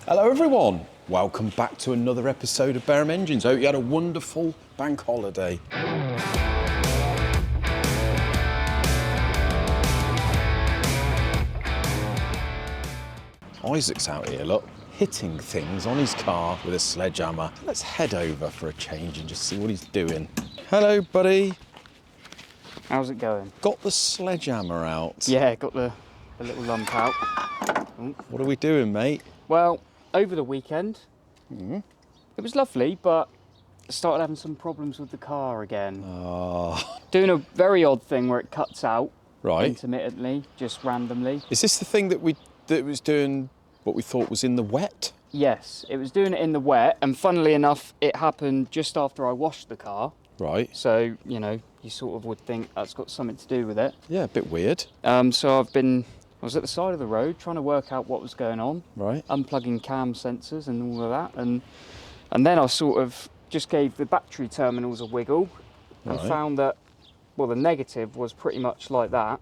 Hello everyone, welcome back to another episode of Barham Engines. Hope you had a wonderful bank holiday. Isaac's out here, look, hitting things on his car with a sledgehammer. Let's head over for a change and just see what he's doing. Hello buddy. How's it going? Got the sledgehammer out. Yeah, got the little lump out. What are we doing, mate? Well, over the weekend, it was lovely, but I started having some problems with the car again. Oh. Doing a very odd thing where it cuts out Right. intermittently, just randomly. Is this the thing that was doing what we thought was in the wet? Yes, it was doing it in the wet, and funnily enough, it happened just after I washed the car. Right. So, you know, you sort of would think that's got something to do with it. Yeah, a bit weird. So I was at the side of the road trying to work out what was going on. Right. Unplugging cam sensors and all of that. And then I sort of just gave the battery terminals a wiggle and found that, well, the negative was pretty much like that,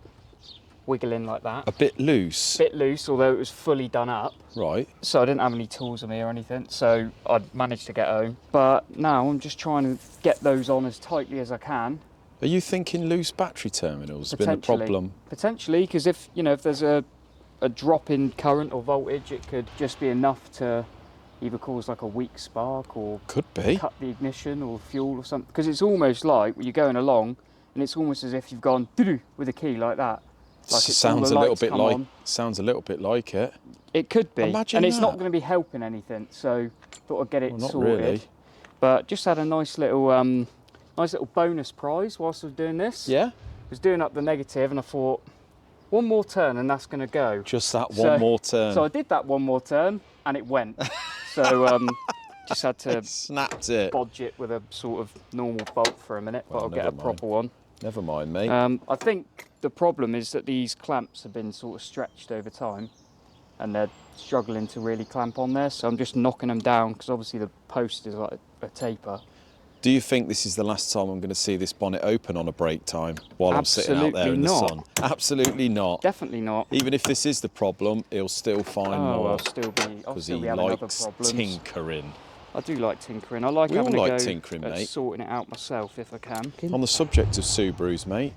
wiggling like that. A bit loose. Bit loose, although it was fully done up. Right. So I didn't have any tools on me or anything, so I'd managed to get home. But now I'm just trying to get those on as tightly as I can. Are you thinking loose battery terminals have been the problem? Potentially, because if there's a drop in current or voltage, it could just be enough to either cause like a weak spark or Could be. cut the ignition or fuel or something. Because it's almost like you're going along and it's almost as if you've gone doo-doo with a key like that. Like it's sounds a little bit like it. It could be. Imagine and it's that. not going to be helping anything, so thought I'd get it Not sorted. really. But just had a nice little bonus prize whilst I was doing this. Yeah? I was doing up the negative and I thought, one more turn and that's going to go. Just that one more turn. So I did that one more turn and it went. So just had to snapped it. bodge it with a sort of normal bolt for a minute, but I'll get a proper one. Never mind, mate. I think the problem is that these clamps have been sort of stretched over time and they're struggling to really clamp on there. So I'm just knocking them down because obviously the post is like a taper. Do you think this is the last time I'm going to see this bonnet open on a break time while I'm sitting out there in the sun? Absolutely not. Definitely not. Even if this is the problem, he'll still find more. I'll still be having other problems. Tinkering. I do like tinkering. I like We all having like a go tinkering, at mate. sorting it out myself if I can. On the subject of Subarus, mate,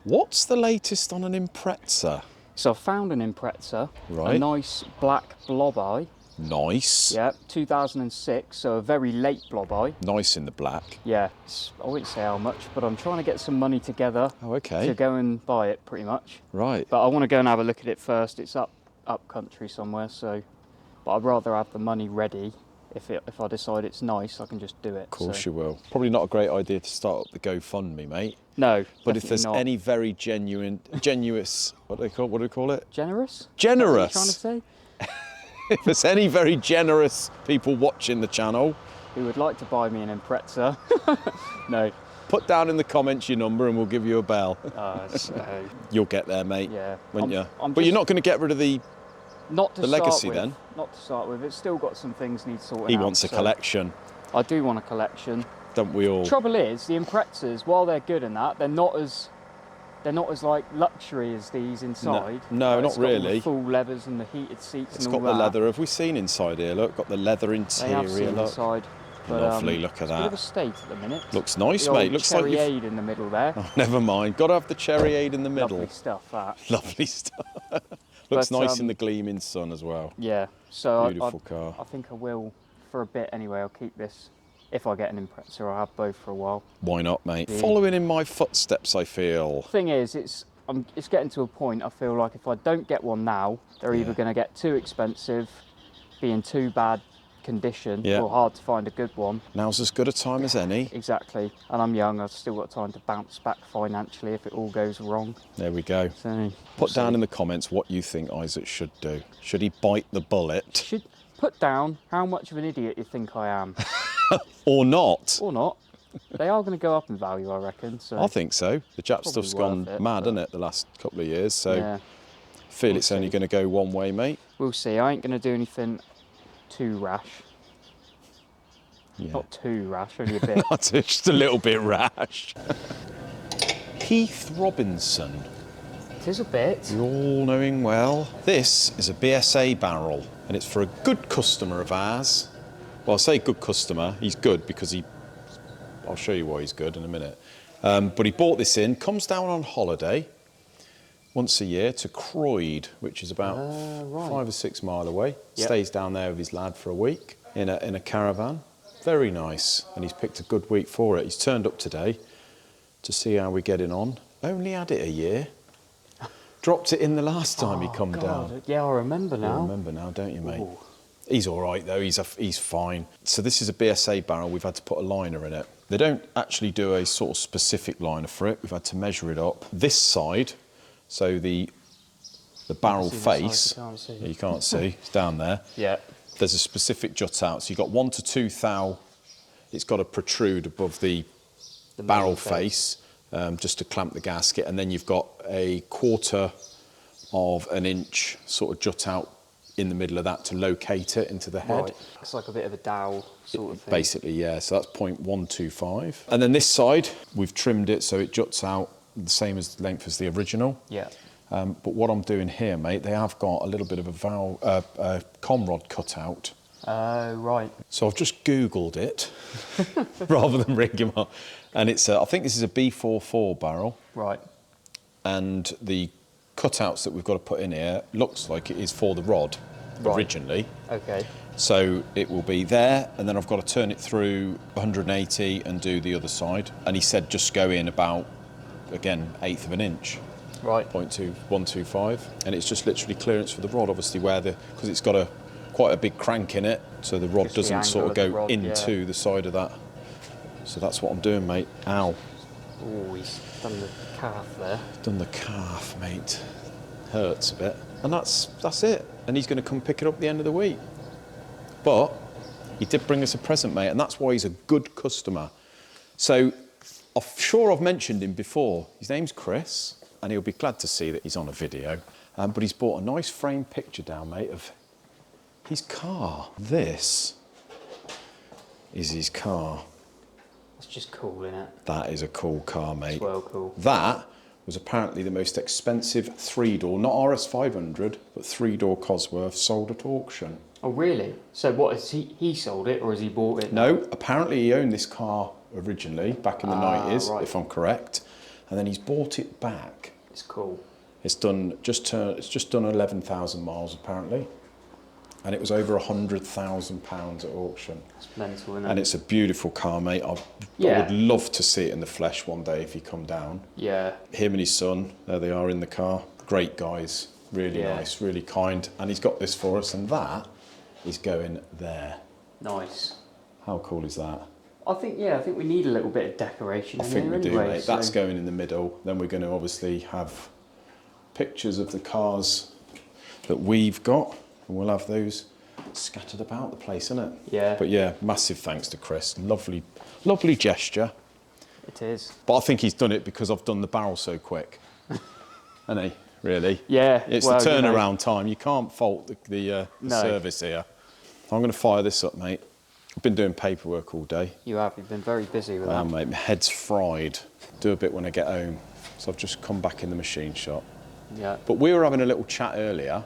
what's the latest on an Impreza? So I found an Impreza, Right. a nice black blob eye. Nice. Yeah, 2006, so a very late blob eye. Nice in the black. Yeah, I wouldn't say how much, but I'm trying to get some money together Okay. to go and buy it pretty much. Right. But I want to go and have a look at it first. It's up country somewhere, so. But I'd rather have the money ready. If I decide it's nice, I can just do it. Of course you will. Probably not a great idea to start up the GoFundMe, mate. No, But if there's not. any very genuous, what do we call it? Generous? Generous. Is that what you're trying to say? If there's any very generous people watching the channel, Who would like to buy me an Impreza? No. put down in the comments your number and we'll give you a bell. So, You'll get there, mate. yeah. Won't you? I'm But you're not going to get rid of the not to the start legacy with, then? Not to start with. It's still got some things need sorting out. He wants a so collection, I do want a collection. don't we all? Trouble is, the Imprezas, while they're good in that, they're not as like luxury as these inside. No, not it's got all really. the full leathers and the heated seats It's and all got the that. leather. Have we seen inside here? Look, got the leather They interior. have seen Look. inside. But, Lovely, look at it's a bit of a that. state at the minute. Looks nice, The mate. old Looks like you've... cherryade in the middle there. Oh, never mind. Got to have the cherryade in the middle. Lovely stuff, that. Lovely stuff. Looks But, nice in the gleaming sun as well. Yeah, so Beautiful car. I think I will, for a bit anyway, I'll keep this. If I get an Impreza, I'll have both for a while. Why not, mate? Yeah. Following in my footsteps, I feel. Thing is, it's getting to a point, I feel like if I don't get one now, they're either going to get too expensive, be in too bad condition, or hard to find a good one. Now's as good a time as any. Exactly. And I'm young, I've still got time to bounce back financially if it all goes wrong. There we go. So, Put down in the comments what you think Isaac should do. Should he bite the bullet? should put down how much of an idiot you think I am. Or not? Or not. They are going to go up in value, I reckon. So I think so. The Jap Probably stuff's worth gone it, mad, but- hasn't it, the last couple of years? So yeah, I feel we'll it's only see. going to go one way, mate. we'll see. I ain't going to do anything too rash. Yeah. Not too rash, only a bit. Just a little bit rash. Heath Robinson. It is a bit. You're all knowing well. This is a BSA barrel, and it's for a good customer of ours. Well, I say good customer, he's good because I'll show you why he's good in a minute. But he bought this in, comes down on holiday once a year to Croyd, which is about 5 or 6 miles away. Yep. Stays down there with his lad for a week in a caravan. Very nice, and he's picked a good week for it. He's turned up today to see how we're getting on. Only had it a year. Dropped it in the last time he come down. Yeah, I remember now. You remember now, don't you, mate? Ooh. He's all right, though. He's fine. So this is a BSA barrel. We've had to put a liner in it. They don't actually do a sort of specific liner for it. We've had to measure it up. This side, so the barrel face, you can't see, it's down there. Yeah. There's a specific jut out. So you've got 1 to 2 thou. It's got to protrude above the barrel face just to clamp the gasket. And then you've got a 1/4 of an inch sort of jut out in the middle of that to locate it into the head. Right. It's like a bit of a dowel sort of thing. Basically, yeah. So that's 0.125. And then this side, we've trimmed it so it juts out the same as the length as the original. Yeah. But what I'm doing here, mate, they have got a little bit of a com rod cut out. Oh, right. So I've just Googled it rather than ring him up. And it's, I think this is a B44 barrel. Right. And the cutouts that we've got to put in here looks like it is for the rod originally. Okay. So it will be there, and then I've got to turn it through 180 and do the other side. And he said just go in about, again, 1/8 of an inch. Right. 0.125, and it's just literally clearance for the rod, obviously, because it's got quite a big crank in it, so the rod Just doesn't the sort of angle go of the rod, into the side of that. So that's what I'm doing, mate. Ow. Oh, he's done the calf there. Done the calf, mate. Hurts a bit. And that's it. And he's going to come pick it up at the end of the week. But he did bring us a present, mate, and that's why he's a good customer. So I'm sure I've mentioned him before. His name's Chris, and he'll be glad to see that he's on a video. But he's brought a nice framed picture down, mate, of his car. This is his car. That's just cool, isn't it? That is a cool car, mate. It's well cool. That was apparently the most expensive 3-door, not RS500, but 3-door Cosworth sold at auction. Oh, really? So what, has he sold it, or has he bought it? No, apparently he owned this car originally, back in the 90s, right. if I'm correct. And then he's bought it back. It's cool. It's just done 11,000 miles, apparently. And it was over £100,000 at auction. It's mental, isn't it? And it's a beautiful car, mate. I would love to see it in the flesh one day if he come down. Yeah. Him and his son, there they are in the car. Great guys, really nice, really kind. And he's got this for us, and that is going there. Nice. How cool is that? I think we need a little bit of decoration. I think we do, anyway, mate. That's going in the middle. Then we're going to obviously have pictures of the cars that we've got, and we'll have those scattered about the place, isn't it? Yeah. But yeah, massive thanks to Chris. Lovely, lovely gesture. It is. But I think he's done it because I've done the barrel so quick. Hasn't he? Really? Yeah. It's well, the turnaround time. You can't fault the service here. I'm going to fire this up, mate. I've been doing paperwork all day. You have. You've been very busy with that. Mate, my head's fried. Do a bit when I get home. So I've just come back in the machine shop. Yeah. But we were having a little chat earlier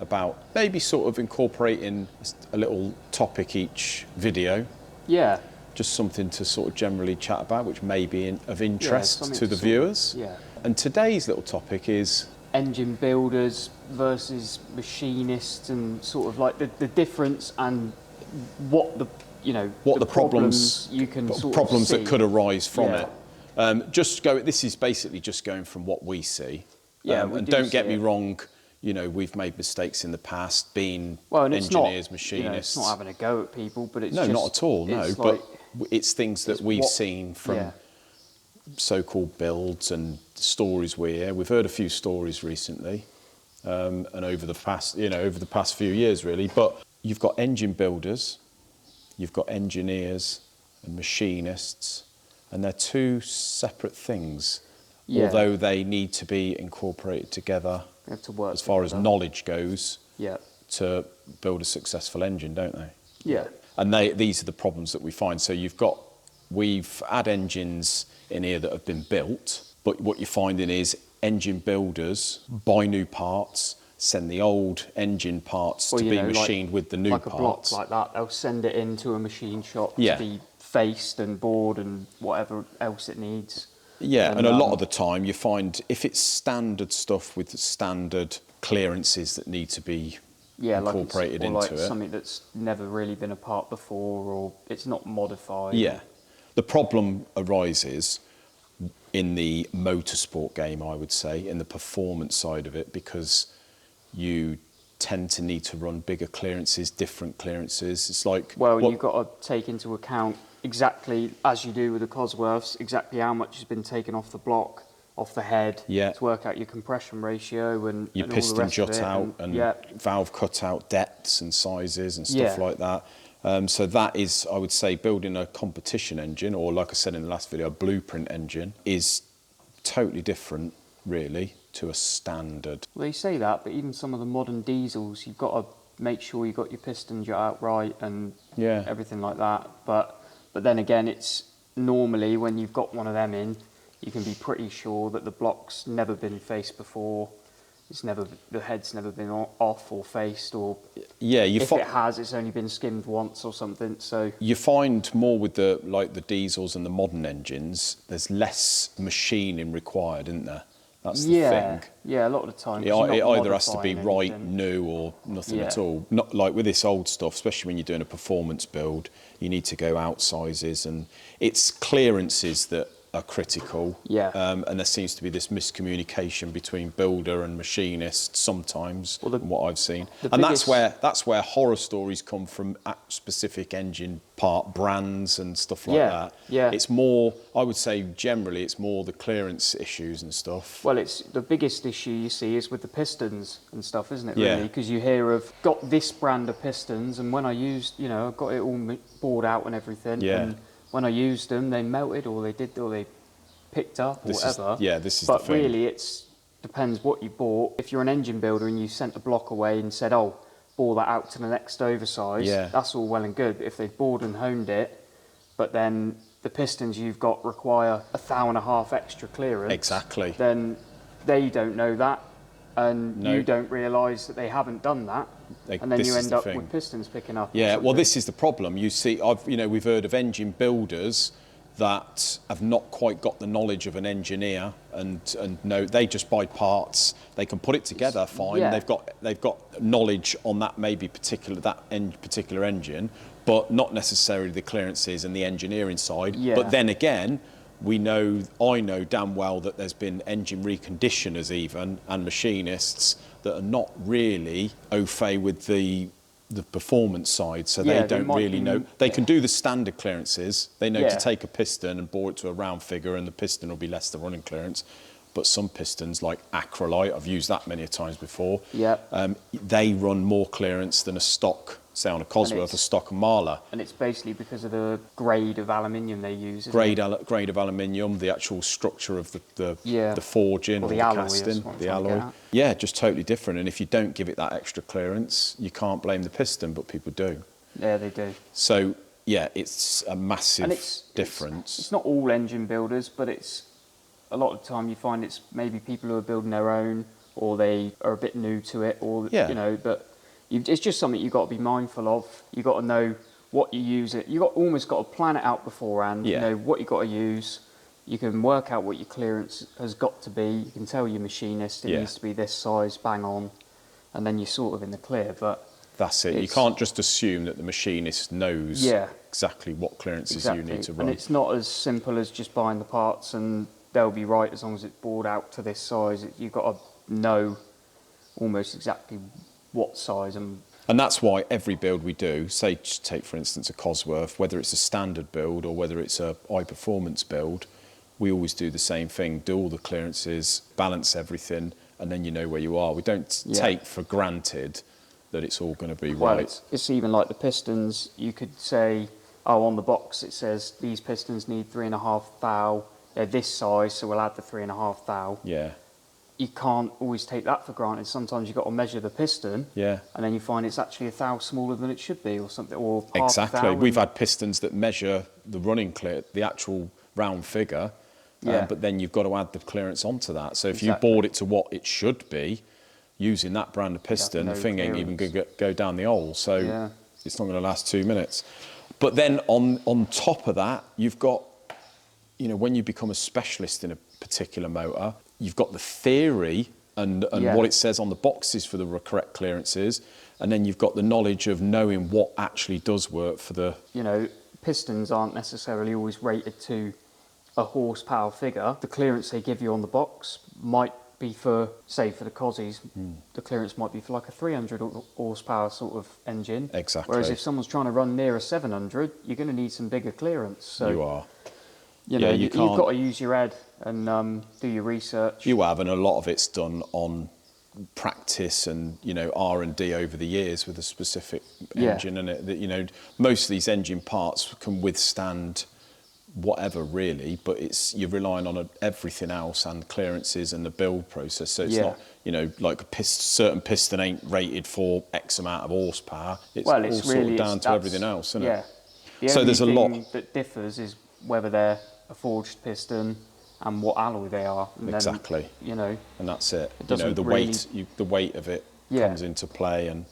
about maybe sort of incorporating a little topic each video. Yeah. Just something to sort of generally chat about, which may be of interest to the sort viewers. yeah. And today's little topic is engine builders versus machinists, and sort of like the difference, and what the problems you can sort problems of see. that could arise from it. This is basically just going from what we see. Yeah, and don't get me wrong, we've made mistakes in the past, being engineers, machinists. It's not having a go at people, but it's not at all. But like, it's things that we've seen from so-called builds and stories we hear. We've heard a few stories recently, and over the past few years, really. But you've got engine builders, you've got engineers and machinists, and they're two separate things. Yeah. Although they need to be incorporated together they have to work as far together. as knowledge goes, yeah, to build a successful engine, don't they? Yeah. And these are the problems that we find. So we've had engines in here that have been built, but what you're finding is engine builders buy new parts, send the old engine parts to be machined with the new like parts. a block like that, they'll send it into a machine shop Yeah. to be faced and bored and whatever else it needs. Yeah, and a lot of the time you find if it's standard stuff with standard clearances that need to be incorporated into like it. something that's never really been a part before, or it's not modified. Yeah. The problem arises in the motorsport game, I would say, in the performance side of it, because you tend to need to run bigger clearances, different clearances. It's like... Well, you've got to take into account exactly, as you do with the Cosworths, exactly how much has been taken off the block, off the head, to work out your compression ratio and your and piston all the rest jut of it. out and valve cutout depths and sizes and stuff like that. So that is, I would say, building a competition engine, or like I said in the last video, a blueprint engine, is totally different, really, to a standard. Well, you say that, but even some of the modern diesels, you've got to make sure you got your piston jut out right and everything like that. But then again, it's normally when you've got one of them in, you can be pretty sure that the block's never been faced before. The head's never been off or faced, or if it has, it's only been skimmed once or something. So you find more with the diesels and the modern engines, there's less machining required, isn't there? That's the thing. Yeah, a lot of the time. It either has to be right, new, or nothing at all. Not like with this old stuff, especially when you're doing a performance build, you need to go out sizes, and it's clearances that are critical. And there seems to be this miscommunication between builder and machinist sometimes, from what I've seen. And that's where horror stories come from, at specific engine part brands and stuff like that. It's more, I would say generally, it's more the clearance issues and stuff. Well, it's the biggest issue you see is with the pistons and stuff, isn't it, really? Because you hear of, got this brand of pistons, and when I used, I got it all bored out and everything. And when I used them, they melted, or they picked up, or whatever. This is the thing. But really, it depends what you bought. If you're an engine builder and you sent a block away and said, oh, bore that out to the next oversize, that's all well and good. But if they've bored and honed it, but then the pistons you've got require 1.5 thou extra clearance, then they don't know that, and you don't realise that they haven't done that. And then you end up with pistons picking up. Well, this is the problem. You see, we've heard of engine builders that have not quite got the knowledge of an engineer, and no, they just buy parts. They can put it together fine. They've got knowledge on that particular engine, but not necessarily the clearances and the engineering side. But then again, I know damn well that there's been engine reconditioners even, and machinists that are not really au fait with the performance side, so they don't really know. They can do the standard clearances. They know to take a piston and bore it to a round figure, and the piston will be less the running clearance. But some pistons, like acrylite, I've used that many times before, they run more clearance than a stock, say on a Cosworth, a stock Marla. And it's basically because of the grade of aluminium they use, grade of aluminium, the actual structure of the forging, or the casting, the alloy. Just totally different. And if you don't give it that extra clearance, you can't blame the piston, but people do. Yeah, they do. So, it's a massive difference. It's not all engine builders, but it's a lot of the time you find it's maybe people who are building their own, or they are a bit new to it, or, but it's just something you've got to be mindful of. You've got to know what you use it. You've almost got to plan it out beforehand, what you've got to use. You can work out what your clearance has got to be. You can tell your machinist it needs to be this size, bang on, and then you're sort of in the clear. But that's it. You can't just assume that the machinist knows exactly what clearances you need to run. And it's not as simple as just buying the parts and they'll be right as long as it's bored out to this size. You've got to know almost exactly what size. And that's why every build we do, say, just take for instance a Cosworth, whether it's a standard build or whether it's a high performance build, we always do the same thing, do all the clearances, balance everything, and then you know where you are. We don't take for granted that it's all going to be right. It's even like the pistons. You could say, on the box it says these pistons need 3.5 thou. They're this size, so we'll add the 3.5 thou. You can't always take that for granted. Sometimes you've got to measure the piston, and then you find it's actually 1 thou smaller than it should be, or something, or half a thou. We've had pistons that measure the running clear, the actual round figure, Yeah. But then you've got to add the clearance onto that. So if you Exactly. bored it to what it should be, using that brand of piston, no the thing ain't even clearance. going to go down the hole. So Yeah. it's not going to last 2 minutes. But then on top of that, you've got, you know, when you become a specialist in a particular motor, you've got the theory and Yeah. what it says on the boxes for the correct clearances, and then you've got the knowledge of knowing what actually does work for the... You know, pistons aren't necessarily always rated to a horsepower figure. The clearance they give you on the box might be for, say, for the Cozzies, the clearance might be for like a 300 horsepower sort of engine. Exactly. Whereas if someone's trying to run near a 700, you're going to need some bigger clearance. So, You are. You Yeah, know, you you've can't- got to use your head and do your research. You have, and a lot of it's done on practice and, you know, R&D over the years with a specific Yeah. engine, and it, that, you know, most of these engine parts can withstand whatever really, but it's you're relying on everything else and clearances and the build process. So it's Yeah. not, you know, like a certain piston ain't rated for X amount of horsepower. It's Well, all it's sort really of down to everything else, isn't yeah. it? The So only there's a thing lot. that differs is whether they're a forged piston and what alloy they are. And then, Exactly. you know, And that's it. It You know, doesn't the really- weight, the weight of it Yeah. comes into play, and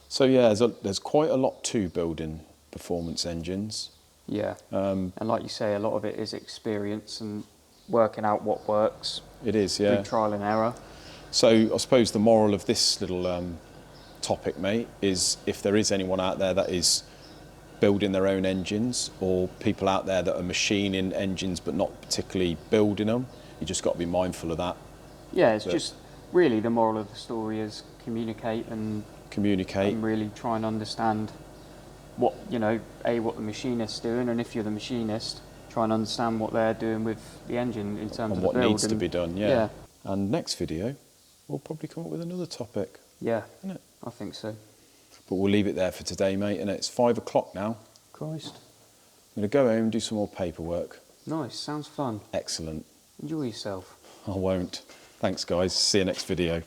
so yeah, there's quite a lot to building performance engines. yeah. Um, And like you say, a lot of it is experience and working out what works It is, through yeah. trial and error. So I suppose the moral of this little topic, mate, is if there is anyone out there that is building their own engines, or people out there that are machining engines but not particularly building them, you just got to be mindful of that. Yeah, it's But- just really the moral of the story is communicate and Communicate. really try and understand what, you know, what the machinist's doing, and if you're the machinist, try and understand what they're doing with the engine in terms And of what the build. needs to and- be done, yeah. Yeah, And next video, we'll probably come up with another topic, yeah, isn't it? I think so. But we'll leave it there for today, mate, and it's 5 o'clock now. Christ. I'm going to go home and do some more paperwork. Nice, sounds fun. Excellent. Enjoy yourself. I won't. Thanks, guys. See you next video.